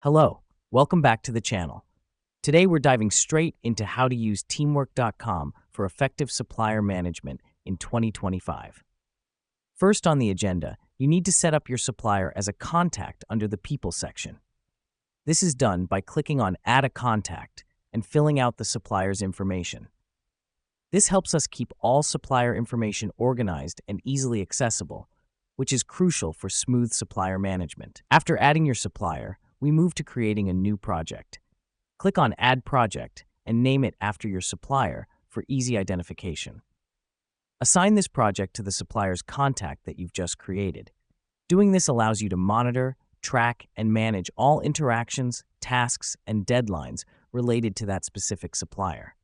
Hello, welcome back to the channel. Today we're diving straight into how to use teamwork.com for effective supplier management in 2025. First on the agenda, you need to set up your supplier as a contact under the People section. This is done by clicking on Add a Contact and filling out the supplier's information. This helps us keep all supplier information organized and easily accessible, which is crucial for smooth supplier management. After adding your supplier, we move to creating a new project. Click on Add Project and name it after your supplier for easy identification. Assign this project to the supplier's contact that you've just created. Doing this allows you to monitor, track, and manage all interactions, tasks, and deadlines related to that specific supplier.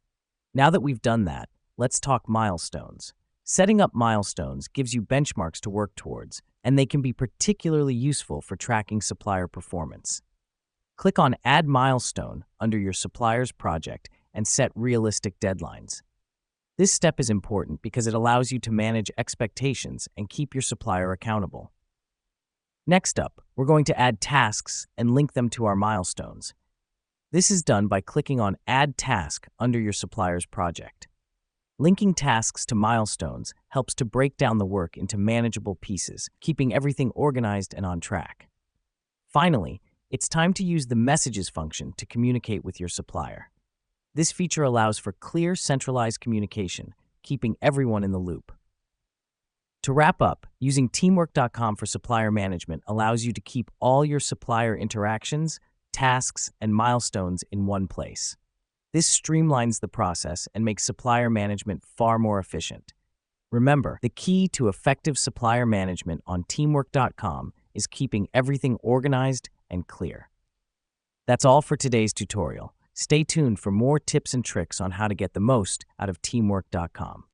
Now that we've done that, let's talk milestones. Setting up milestones gives you benchmarks to work towards, and they can be particularly useful for tracking supplier performance. Click on Add Milestone under your supplier's project and set realistic deadlines. This step is important because it allows you to manage expectations and keep your supplier accountable. Next up, we're going to add tasks and link them to our milestones. This is done by clicking on Add Task under your supplier's project. Linking tasks to milestones helps to break down the work into manageable pieces, keeping everything organized and on track. Finally, it's time to use the Messages function to communicate with your supplier. This feature allows for clear, centralized communication, keeping everyone in the loop. To wrap up, using teamwork.com for supplier management allows you to keep all your supplier interactions, tasks, and milestones in one place. This streamlines the process and makes supplier management far more efficient. Remember, the key to effective supplier management on teamwork.com is keeping everything organized and clear. That's all for today's tutorial. Stay tuned for more tips and tricks on how to get the most out of teamwork.com.